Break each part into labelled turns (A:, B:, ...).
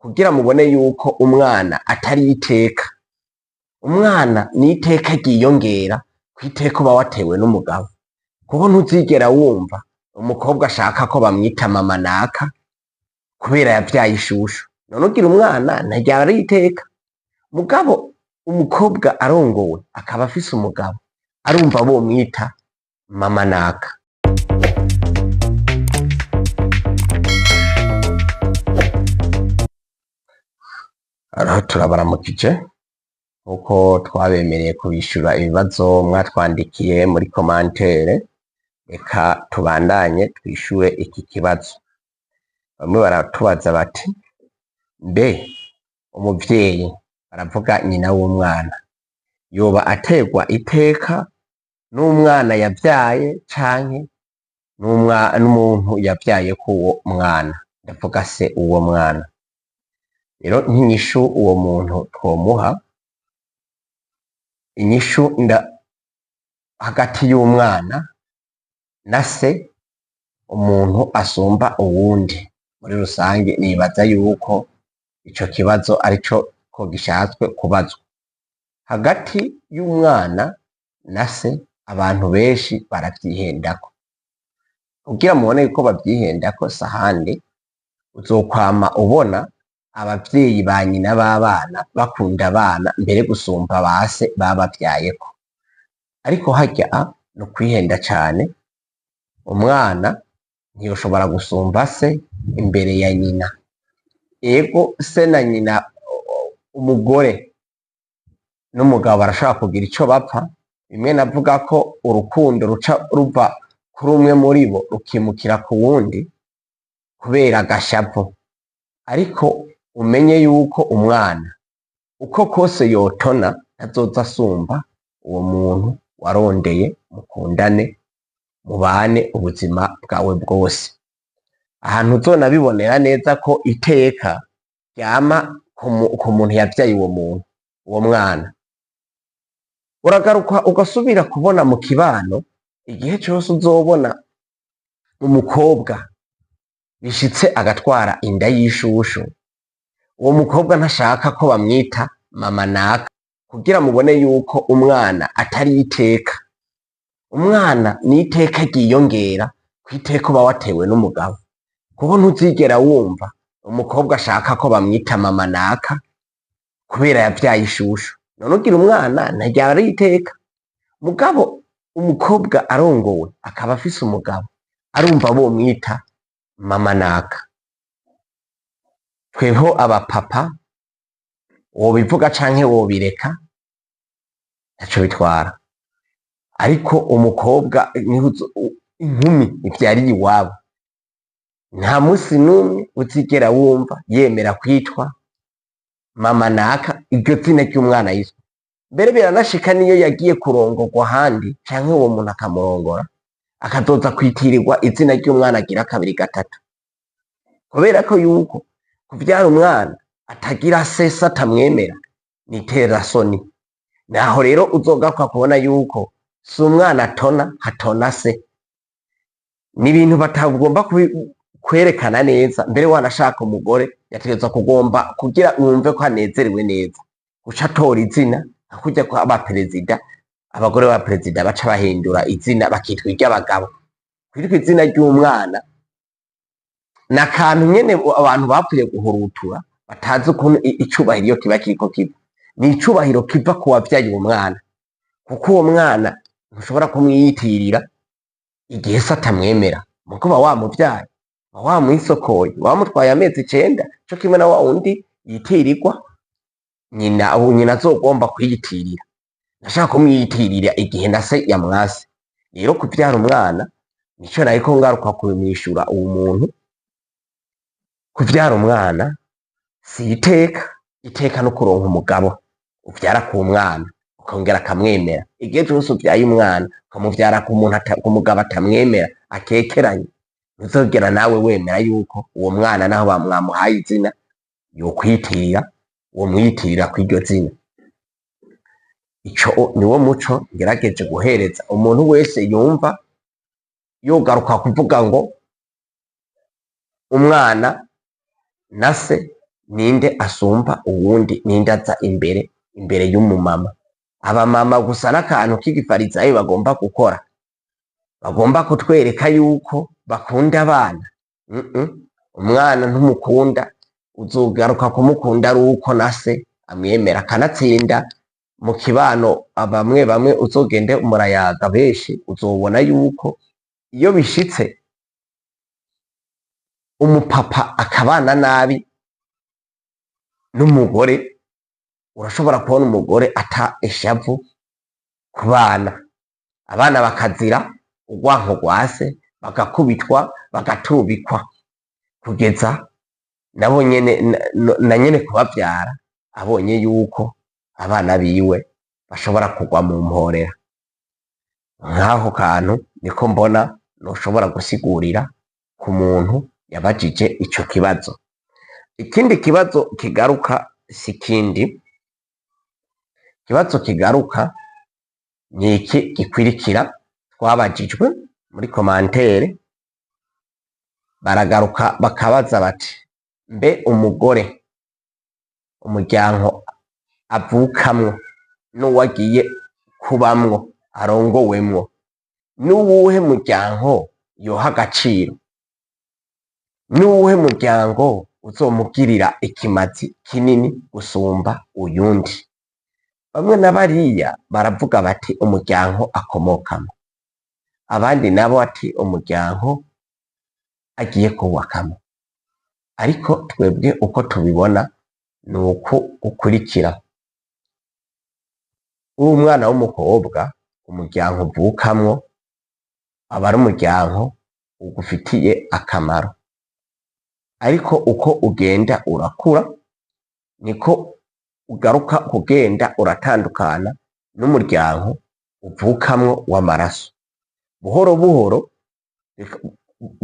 A: kugira mubone yuko umwana atari iteka. Umwana ni iteka ryiyongera kw'iteka uba watewe n'umugabo, kuko ntuzigera wumva umukobwa ashaka ko bamwita mama naka kubera yavyaye ishushu. None ugira umwana ntaryaba ari iteka. Mugabo umukobwa arongowe akaba afise umugabo, arumva bomwita mama naka. Araho turabaramukije uko twabemereye kubishura ibibazo mwatwandikiye muri commentaire. Reka tubandanye twishure iki kibazo. Bamwe baratubaza bati mbe umuvyeyi, baravuga nyina w'umwana, yoba ategwa iteka n'umwana yavyaye canke n'umuntu yavyaye k'uwo mwana, ndavuga se uwo mwana. Rero nk'inyishu uwo muntu twomuha, inyishu hagati y'umwana na se umuntu asumba uwundi. Muri rusange nibaza yuko ico kibazo arico ko gishatswe kubazwa. Hagati y'umwana na se abantu benshi baravyihendako. Kugira mubone yuko bavyihendako sahandi, uzokwama ubona abavyeyi ba nyina b'abana bakunda abana mbere gusumba base babavyayeko. Ariko harya no kwihenda cane. Umwana ntiyoshobora gusumba se imbere ya nyina. Ego se na nyina, umugore n'umugabo barashobora kugira ico bapfa, bimwe navuga ko urukundo ruca ruva kuri umwe muri bo rukimukira ku wundi kubera agashavu. Ariko umenye yuko umwana uko kose yotona ntazoza asumba uwo muntu warondeye, mukundane mubane ubuzima bwawe bwose. Ahantu uzonabibonera neza ko iteka ryama ku muntu yavyaye uwo mwana, uragaruka ugasubira kubona mu kibano. Igihe cose uzobona umukobwa bishitse agatwara inda y'ishushu, uwo mukobwa ntashaka ko bamwita mama naka, kugira mubone yuko umwana atari iteka. Umwana ni iteka ryiyongera kw'iteka uba watewe n'umugabo, kuko ntuzigera wumva umukobwa ashaka ko bamwita mama naka kubera yavyaye ishushu. None ugira umwana ntaryaba ari iteka. Mugabo umukobwa arongowe akaba afise umugabo, arumva bomwita mama naka. Tweho abapapa wobivuga canke wobireka ntaco bitwara, ariko umukobwa inkumi ivyariye iwabo, nta musi n'umwe uzigera wumva yemera kwitwa mama naka, iryo zina ry'umwana yiswe. Mbere biranashika niyo yagiye kurongorwa ahandi canke uwo muntu akamurongora, akazoza kwitirirwa izina ry'umwana agira kabiri gatatu, kubera ko yuko kuvyara umwana atagira se, se atamwemera ni iterasoni. Naho rero uzogaruka kubona yuko si umwana atona, hatona se. Ni ibintu batagomba kwerekana neza. Mbere wanashaka umugore yategerezwa kugomba kugira wumve ko anezerewe neza, guca atora izina hakurya ko abaperezida, abagore ba perezida baca bahindura izina bakitwa iry'abagabo. Kwitwa izina ry'umwana na kantu nyene abantu bapfuye guhurutura, batazi ukuntu icubahiro iyo kiba kiriko kiva. Ni icubahiro kiva ku wavyaye uwo mwana, kuko uwo mwana ntushobora kumwiyitirira igihe se atamwemera. Muko uba wamuvyaye, uba wamwisokoye, wamutwaye amezi 9, co kimwe na wa wundi yitirirwa nyina. Abo nyina azogomba kwiyitirira, nashaka kumwiyitirira igihe na se yamwase. Rero kuvyara umwana nico nariko ngaruka kumwishura uwo muntu. Kuvyara umwana si iteka. Iteka no kuronka umugabo uvyara ku mwana ukongera akamwemera. Igihe cose uvyaye umwana ukamuvyara ku mugabo atamwemera, akekeranye, ntuzogera nawe wemera yuko uwo mwana naho bamwamuhaye izina yokwiyitirira uwo mwiyitirira kw'iryo zina. Ico niwo muco ngerageje guhereza umuntu wese yumva yogaruka kuvuga ngo umwana na se ninde asumba uwundi, ninde aza imbere y'umumama. Abamama gusa n'akantu k'igifarisayo bagomba gukora, bagomba kutwereka yuko bakunda abana. Umwana ntumukunda, uzogaruka kumukunda ari uko na se amwemera. Kanatsinda mu kibano bamwe bamwe uzogende umurayaga benshi, uzobona yuko iyo bishitse umupapa akabana nabi n'umugore, urashobora kubona umugore ata ishavu ku bana, abana bakazira urwanko rwa se, bagakubitwa bagatubikwa, kugeza nabo nyene na nyene kubavyara abonye yuko abana biwe bashobora kugwa mu mporera. Nk'aho kantu niko mbona noshobora gusigurira ku muntu yabajije ico kibazo. Ikindi kibazo kigaruka si kindi, ikibazo kigaruka ni iki gikwirikira twabajijwe muri komantere. Baragaruka bakabaza bati mbe umugore umuryango avukamwo n'uwagiye kubamwo arongowemwo, n'uwuhe muryango yoha agaciro, n'uwuhe muryango uzomugirira ikimazi kinini gusumba uyundi? Bamwe na bariya baravuga bati umuryango akomokamo, abandi nabo ati umuryango agiye kubakamo. Ariko twebwe uko tubibona ni uko ukurikira. Umwana w'umukobwa umuryango uvukamwo aba ari umuryango ugufitiye akamaro, ariko uko ugenda urakura niko ugaruka kugenda uratandukana n'umuryango uvukamwo w'amaraso. Buhoro buhoro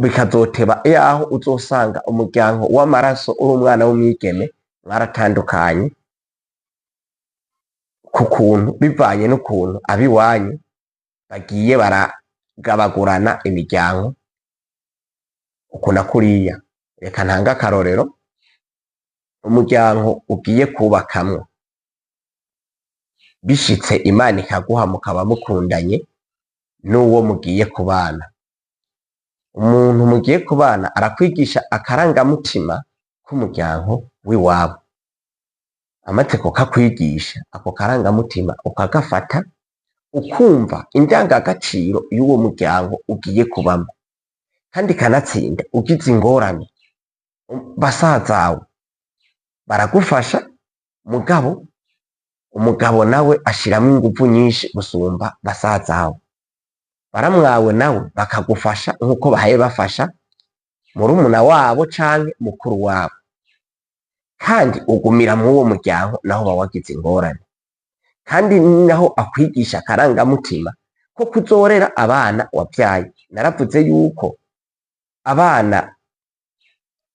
A: bikazoteba yaho uzosanga umuryango w'amaraso uri umwana w'umwigeme mwaratandukanye ku kuntu, bivanye n'ukuntu abiwanyu bagiye baragabagurana imiryango uku na kuriya. Reka ntanga akarorero, umuryango ugiye kubakamwo bishitse Imana ikaguha mukaba mukundanye n'uwo mugiye kubana, umuntu mugiye kubana arakwigisha akarangamutima k'umuryango w'iwabo. Amaze kukakwigisha, ako karangamutima ukagafata, ukumva indangagaciro y'uwo muryango ugiye kubamo. Kandi kanatsinda ugize ingorane, basazawe baragufasha, umugabo nawe ashiramwo inguvu nyinshi gusumba basazawe. Baramwawe nawe bakagufasha nk'uko bahaye bafasha murumuna wabo canke mukuru wabo, kandi ugumira muri uwo muryango naho bawagize ingorane. Kandi naho akwigisha akarangamutima ko kuzorera abana wavyaye. Naravuze yuko abana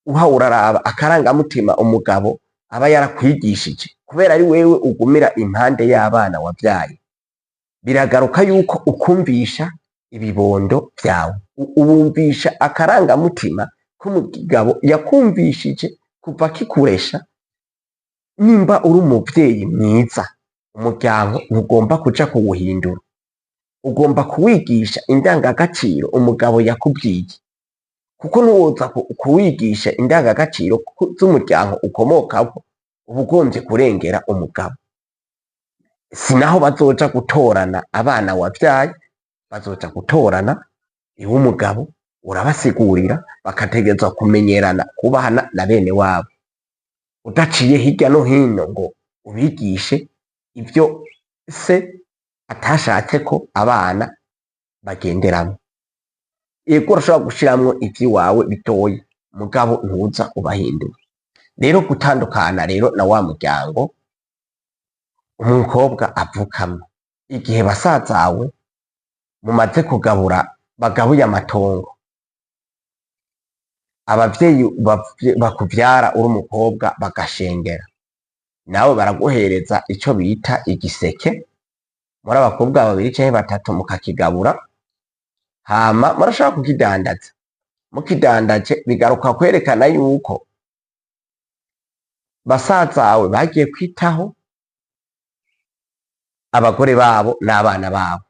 A: uha uraraba akarangamutima umugabo aba yarakwigishije, kubera ari wewe ugumira impande y'abana wavyaye. Biragaruka yuko ukumvisha ibibondo vyawe, ubumvisha akarangamutima k'umugabo yakumvishije kuva kikuresha. Nimba uri umuvyeyi mwiza, umuryango ntugomba kuja kuwuhindura, ugomba kuwigisha indangagaciro umugabo yakubwiye, kuko nuwoza kuwigisha indangagaciro z'umuryango ukomokako uba ugombye kurengera umugabo. Sinaho bazoja gutorana abana wavyaye, bazoja gutorana iwe umugabo urabasigurira, bakategerezwa kumenyerana kubahana na bene wabo, udaciye hirya no hino ngo ubigishe ivyo se atashatse ko abana bagenderamwo. Yego urashobora gushiramwo ivy'iwawe bitoyi, mugabo ntuza ubahindura. Rero gutandukana rero na wa muryango umukobwa avukamwo, igihe basazawe mumaze kugabura, bagabuye amatongo, abavyeyi bakuvyara uri umukobwa bagashengera, nawe baraguhereza ico bita igiseke, muri abakobwa babiri canke batatu mukakigabura, hama murashobora kukidandaza. Mukidandaje bigaruka kwerekana yuko basazawe bagiye kwitaho abagore babo n'abana babo,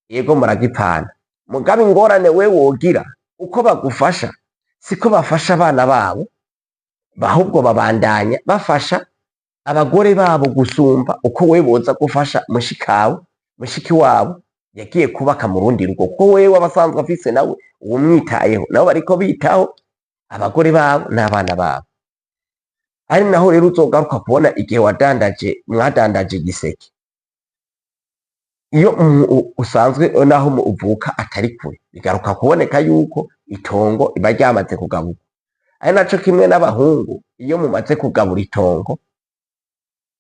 A: yego muragipana, mugabe ingorane we wogira uko bagufasha siko bafasha abana babo, ahubwo babandanya bafasha abagore babo gusumba uko we boza gufasha mushiki wabo yagiye kubaka mu rundi rugo, kuko wewe abasanzwe afise nawe uwumwitayeho, nabo bariko bitaho abagore babo n'abana babo. Ari naho rero uzogaruka kubona igihe mwadandaje igiseke, iyo usanzwe naho uvuka atari kure, bigaruka kuboneka yuko itongo riba ryamaze kugaburwa. Ari naco kimwe n'abahungu, iyo mumaze kugabura itongo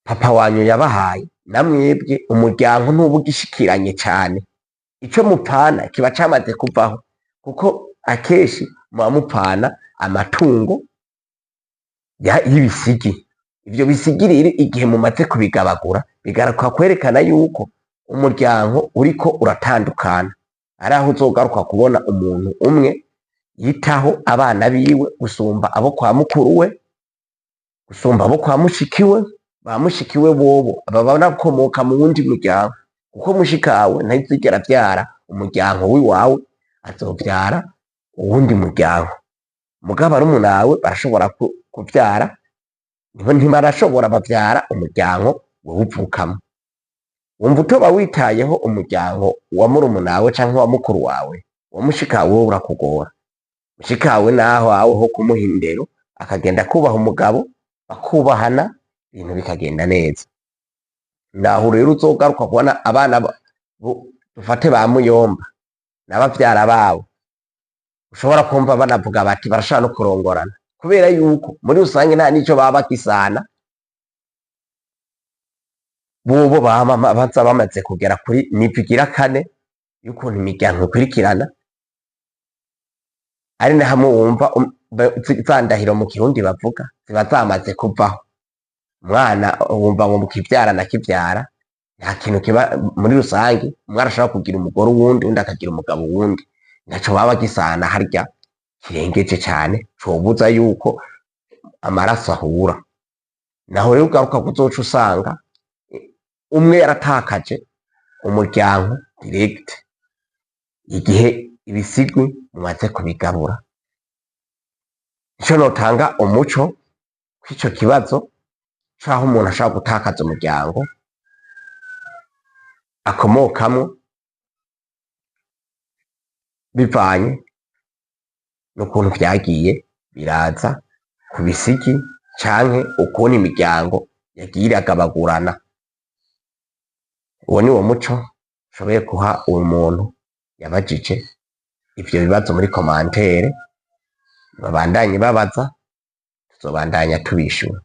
A: papa wanyu yabahaye, namwebwe umuryango ntuba ugishikiranye cane, ico mupana kiba camaze kuvaho, kuko akenshi muba mupana amatungo y'ibisigi. Ivyo bisigi rero igihe mumaze kubigabagura, bigaruka kwerekana yuko umuryango uriko uratandukana. Ari aho uzogaruka kubona umuntu umwe yitaho abana biwe gusumba abo kwa mukuru we, gusumba abo kwa mushikiwe. Ba mushikiwe bobo baba banakomoka mu wundi muryango, kuko mushikawe ntazigera avyara umuryango w'iwawe, azovyara uwundi muryango. Mugabo barumunawe barashobora kuvyara, ntibarashobora bavyara umuryango wewe uvukamo. Wumva utoba witayeho umuryango wa murumunawe canke wa mukuru wawe, wa mushikawe wowe urakugora. Mushikawe naho ho kumuha indero, akagenda kubaha umugabo, bakubahana, ibintu bikagenda neza. Naho rero uzogaruka kubona abana dufate ba muyomba n'abavyara babo, ushobora kumva banavuga bati barashaka no kurongorana, kubera yuko muri rusange nta nico baba bakisana. Bobo baza bamaze kugera kuri nivigira kane y'ukuntu imiryango ikurikirana. Ari na hamwe wumva za ndahiro mu Kirundi bavuga ziba zamaze kuvaho. Umwana wumva ngo mukivyara na kivyara, nta kintu kiba muri rusange. Umwe arashobora kugira umugore wundi, undi akagira umugabo wundi, ntaco baba bagisana harya kirengeje cane cobuza yuko amaraso ahura. Naho rero ugaruka kuzoca usanga umwe yaratakaje umuryango direct igihe ibisigwi mumaze kubigabura. Ico notanga umuco kw'ico kibazo caho umuntu ashaka gutakaza umuryango akomokamwo, bivanye n'ukuntu vyagiye biraza ku bisigi canke ukuntu imiryango yagiye iragabagurana. Uwo ni wo muco nshoboye guha uwo muntu yabajije ivyo bibazo muri komantere. Babandanye babaza, tuzobandanya tubishura.